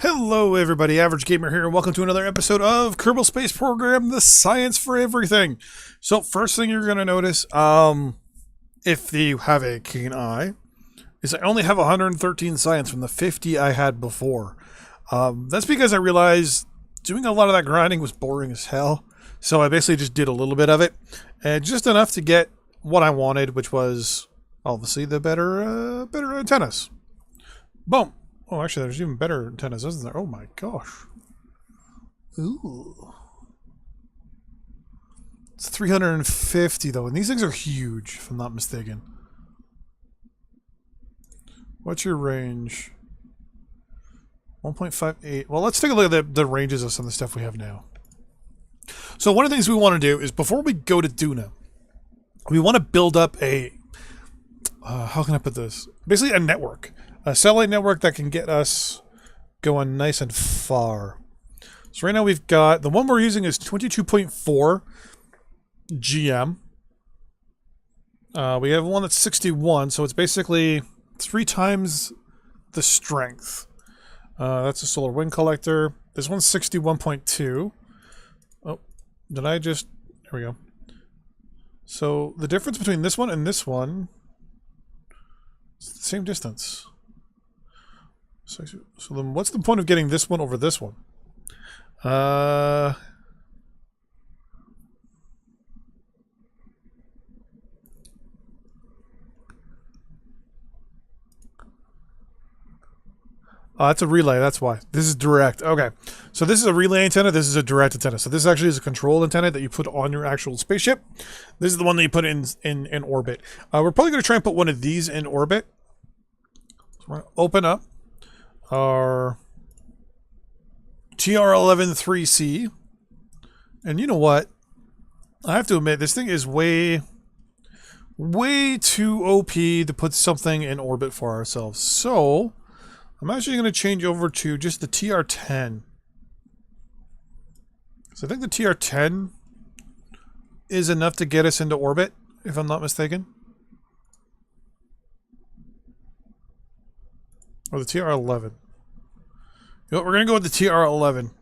Hello everybody, Average Gamer here, and welcome to another episode of Kerbal Space Program, the science for everything. So first thing you're going to notice, if you have a keen eye, is I only have 113 science from the 50 I had before. That's because I realized doing a lot of that grinding was boring as hell, so I basically just did a little bit of it, and just enough to get what I wanted, which was obviously the better antennas. Boom. Oh, actually, there's even better antennas, isn't there? Oh my gosh. Ooh. It's 350 though, and these things are huge, if I'm not mistaken. What's your range? 1.58. Well, let's take a look at the ranges of some of the stuff we have now. So one of the things we want to do is, before we go to Duna, we want to build up a... how can I put this? Basically a network. A satellite network that can get us going nice and far. So right now we've got, the one we're using is 22.4 GM. We have one that's 61, so it's basically 3 times the strength. That's a solar wind collector. This one's 61.2. Oh, did I just... There we go. So the difference between this one and this one is the same distance. So then what's the point of getting this one over this one? Oh, that's a relay, that's why. This is direct. Okay. So this is a relay antenna, this is a direct antenna. So this actually is a control antenna that you put on your actual spaceship. This is the one that you put in orbit. We're probably going to try and put one of these in orbit. So we're going to open up our TR-11-3C. And you know what? I have to admit, this thing is way too OP to put something in orbit for ourselves. So I'm actually going to change over to just the TR-10. So I think the TR-10 is enough to get us into orbit, if I'm not mistaken. Or the TR-11. You know what, we're going to go with the TR-11.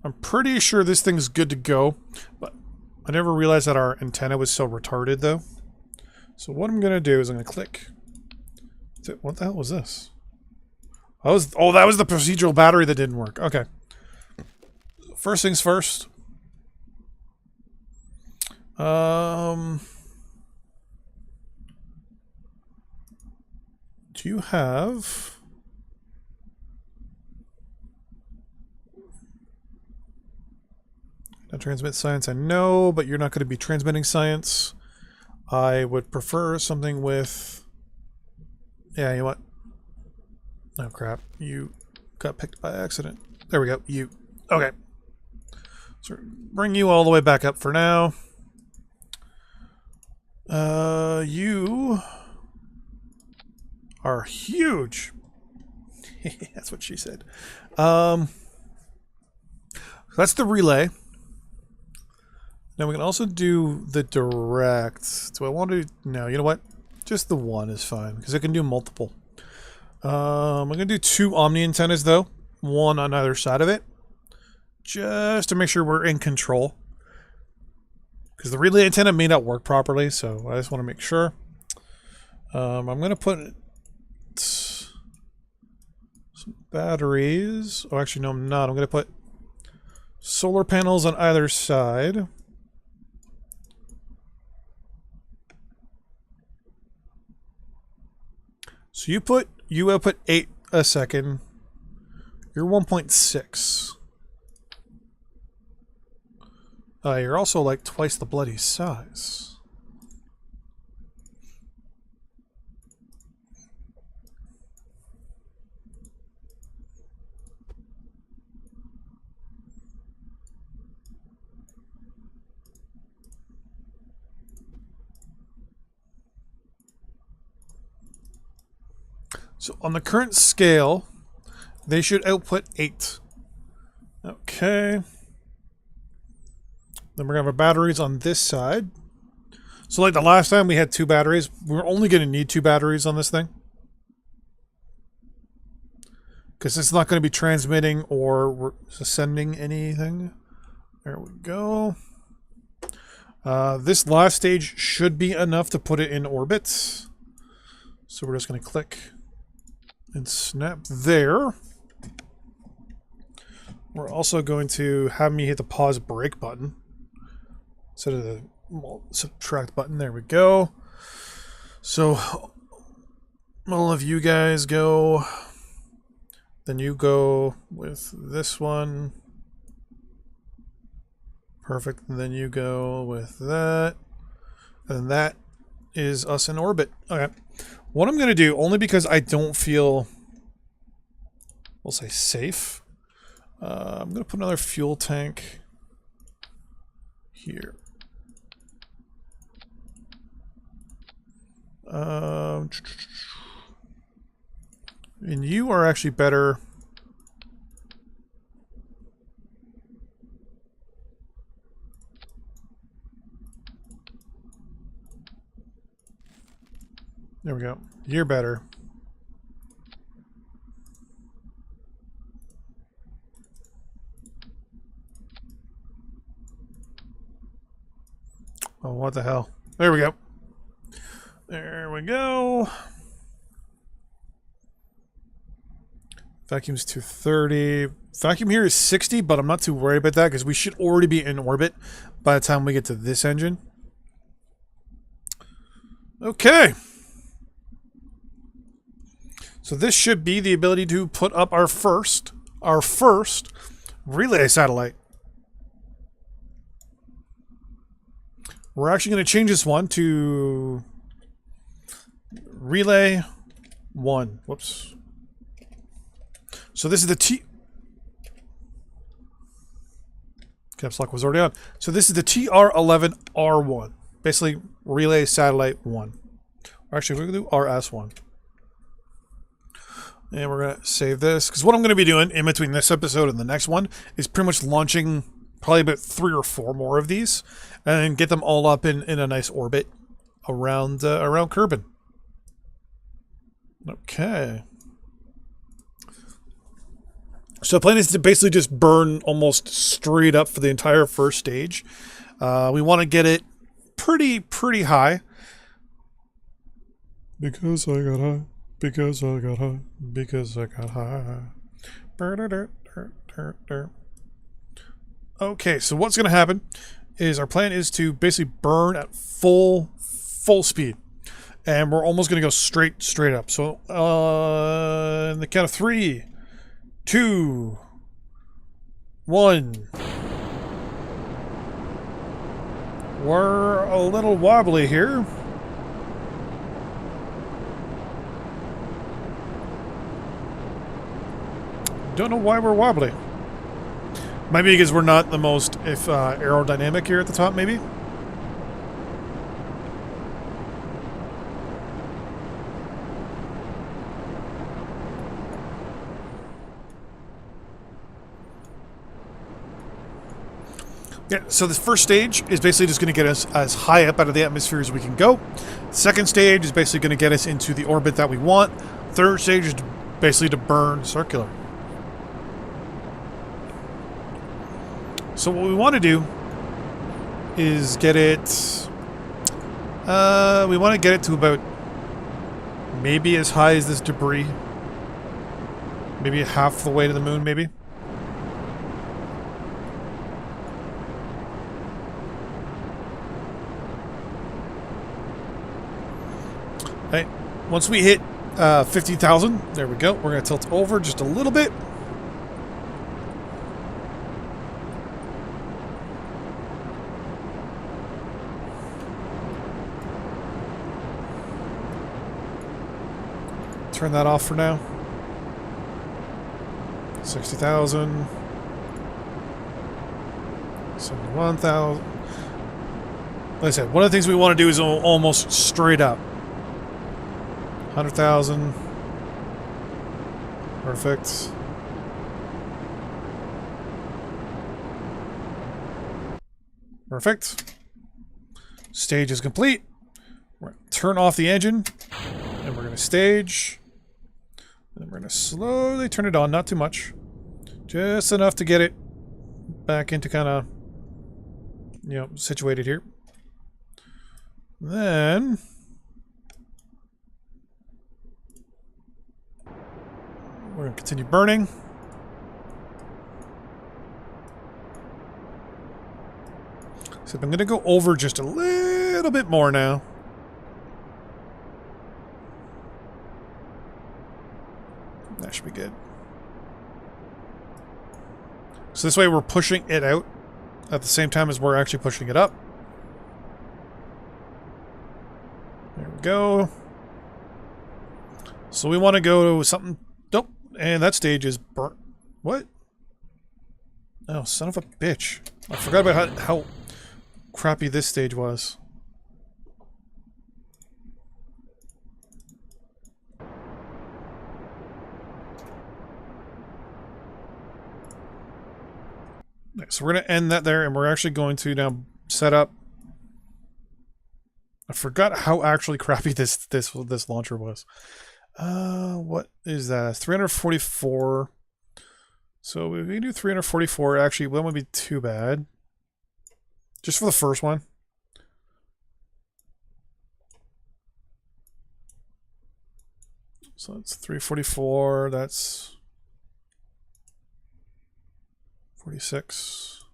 I'm pretty sure this thing's good to go, but I never realized that our antenna was so retarded, though. So what I'm going to do is I'm going to click. What the hell was this? Oh, that was the procedural battery that didn't work. Okay. First things first. Do you have... Now transmit science, I know, but you're not going to be transmitting science. I would prefer something with... Yeah, you know what? Oh crap, you got picked by accident. There we go, you. Okay. So bring you all the way back up for now. You are huge. That's what she said. That's the relay. Now we can also do the direct. Do I want to... No, you know what? Just the one is fine, because it can do multiple. I'm going to do 2 Omni antennas, though. One on either side of it. Just to make sure we're in control. Because the relay antenna may not work properly, so I just want to make sure. I'm going to put some batteries. Oh, actually, no, I'm not. I'm going to put solar panels on either side. So you output 8 a second. You're 1.6. You're also like twice the bloody size. So on the current scale, they should output 8. Okay. Then we're going to have our batteries on this side. So like the last time we had 2 batteries, we're only going to need 2 batteries on this thing. because it's not going to be transmitting or sending anything. There we go. This last stage should be enough to put it in orbit. So we're just going to click and snap there. We're also going to have me hit the pause break button instead of the subtract button. There we go. So all of you guys go. Then you go with this one. Perfect. And then you go with that. And that is us in orbit. Okay. What I'm going to do, only because I don't feel, we'll say, safe, I'm going to put another fuel tank here. And you are actually better. There we go. You're better. Oh, what the hell? There we go. There we go. Vacuum's 230. Vacuum here is 60, but I'm not too worried about that because we should already be in orbit by the time we get to this engine. Okay. So this should be the ability to put up our first relay satellite. We're actually going to change this one to relay 1. Whoops. So this is the caps lock was already on. So this is the TR11R1. Basically, relay satellite 1. Or actually, we're going to do RS1. And we're going to save this. Because what I'm going to be doing in between this episode and the next one is pretty much launching probably about 3 or 4 more of these. And get them all up in a nice orbit around Kerbal. Okay. So the plan is to basically just burn almost straight up for the entire first stage. We want to get it pretty high. Because I got high. Because I got high. Because I got high. Okay, so what's going to happen is our plan is to basically burn at full speed. And we're almost going to go straight up. So, in the count of 3, 2, 1. We're a little wobbly here. Don't know why we're wobbly. Maybe because we're not the most aerodynamic here at the top, maybe? Yeah, so this first stage is basically just going to get us as high up out of the atmosphere as we can go. Second stage is basically going to get us into the orbit that we want. Third stage is basically to burn circular. So what we want to do is get it... we want to get it to about maybe as high as this debris. Maybe half the way to the moon, maybe. Right. Once we hit 50,000, there we go. We're going to tilt over just a little bit. Turn that off for now. 60,000. 71,000. Like I said, one of the things we want to do is almost straight up. 100,000. Perfect. Perfect. Stage is complete. We're going to turn off the engine. And we're going to stage. And we're going to slowly turn it on, not too much. Just enough to get it back into kind of, you know, situated here. Then we're going to continue burning. So I'm going to go over just a little bit more now. That should be good. So this way we're pushing it out at the same time as we're actually pushing it up. There we go. So we want to go to something... Nope. And that stage is burnt. What? Oh, son of a bitch. I forgot about how crappy this stage was. So we're going to end that there, and we're actually going to now set up... I forgot how actually crappy this launcher was. What is that? 344. So if we do 344, actually, that wouldn't be too bad. Just for the first one. So that's 344, that's 46.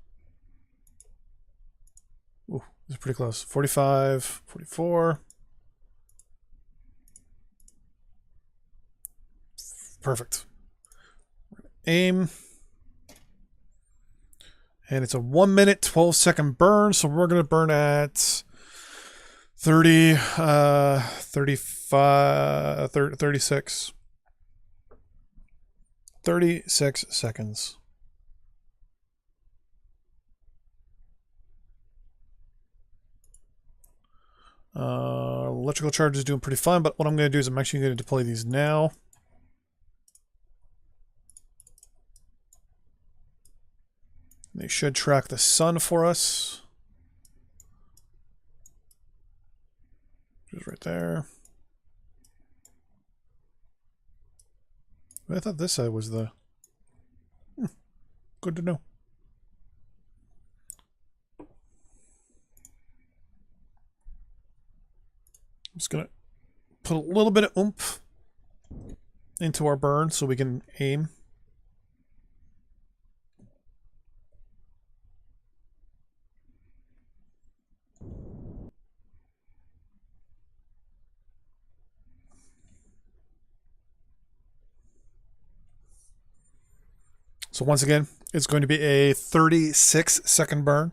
Ooh, this is pretty close. 45, 44. Perfect. Aim. And it's a 1 minute, 12-second burn, so we're going to burn at 36. 36 seconds. Electrical charge is doing pretty fine, but what I'm going to do is I'm actually going to deploy these now. They should track the sun for us. Just right there. I thought this side was the... Good to know. I'm just going to put a little bit of oomph into our burn so we can aim. So once again, it's going to be a 36-second burn,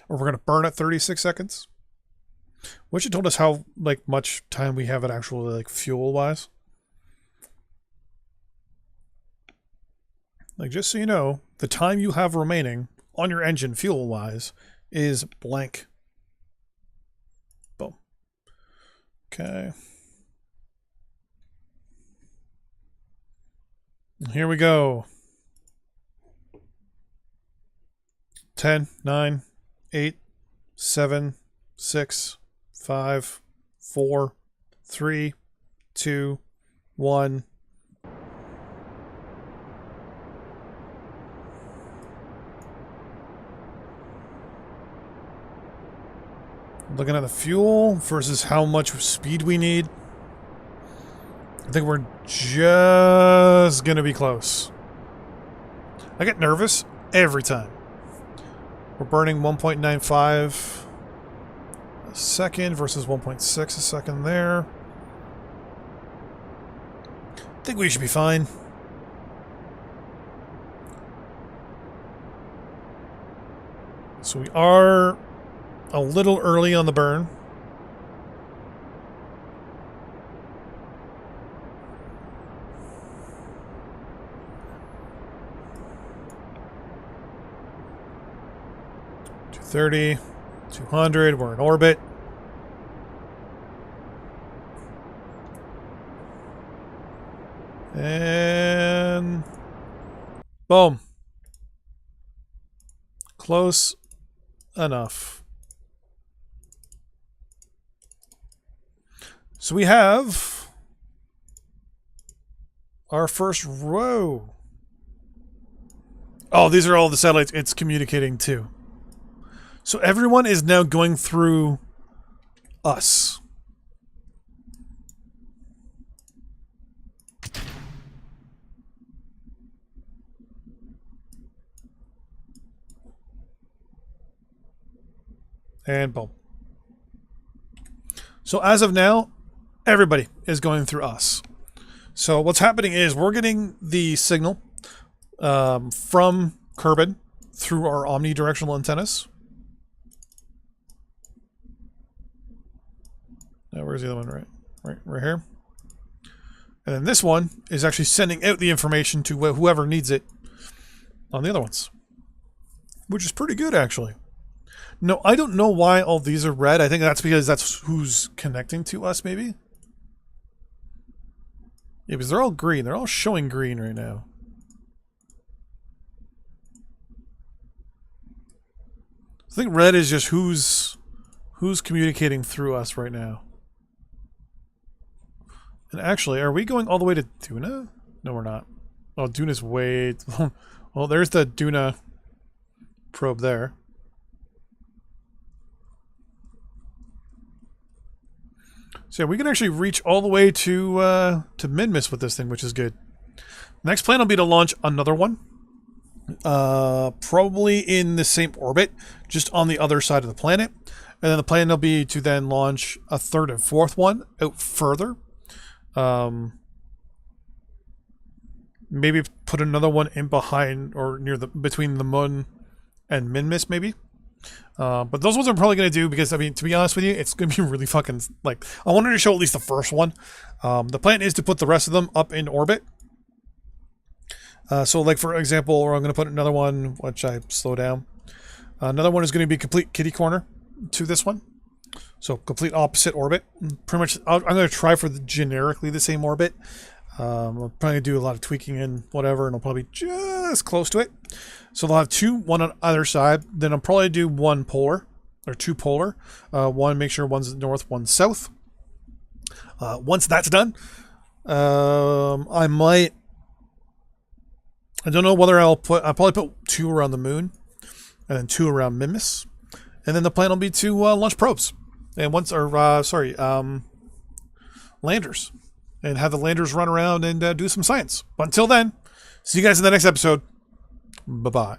or we're going to burn at 36 seconds. Which it told us how much time we have at actually fuel-wise. Just so you know, the time you have remaining on your engine fuel-wise is blank. Boom. Okay. Here we go. 10, 9, 8, 7, 6, 5, 4, 3, 2, 1. Looking at the fuel versus how much speed we need. I think we're just going to be close. I get nervous every time. We're burning 1.95 a second versus 1.6 a second there. I think we should be fine. So we are a little early on the burn. $230, 200, we're in orbit. And boom. Close enough. So we have our first row. Oh, these are all the satellites it's communicating to. So everyone is now going through us. And boom. So as of now, everybody is going through us. So what's happening is we're getting the signal from Kerbal through our omnidirectional antennas. Now, where's the other one? Right here. And then this one is actually sending out the information to whoever needs it on the other ones, which is pretty good, actually. No, I don't know why all these are red. I think that's because that's who's connecting to us, maybe. Yeah, because they're all green. They're all showing green right now. I think red is just who's communicating through us right now. And actually, are we going all the way to Duna? No, we're not. Oh, Duna's way... Well, there's the Duna probe there. So yeah, we can actually reach all the way to Minmus with this thing, which is good. Next plan will be to launch another one. Probably in the same orbit, just on the other side of the planet. And then the plan will be to then launch a third and fourth one out further. Maybe put another one in behind or near between the moon and Minmus, maybe. But those ones I'm probably going to do because, I mean, to be honest with you, it's going to be really fucking, like, I wanted to show at least the first one. The plan is to put the rest of them up in orbit. So, like, for example, I'm going to put another one, which I slow down. Another one is going to be complete kitty corner to this one. So, complete opposite orbit. Pretty much, I'm going to try for generically the same orbit. I'm probably going to do a lot of tweaking and whatever, and I'll probably be just close to it. So they'll have two, one on either side. Then I'll probably do one polar, or two polar. One, make sure one's north, one's south. Once that's done, I don't know whether I'll probably put two around the moon, and then two around Minmus. And then the plan will be to launch probes. And landers. And have the landers run around and do some science. But until then, see you guys in the next episode. Bye-bye.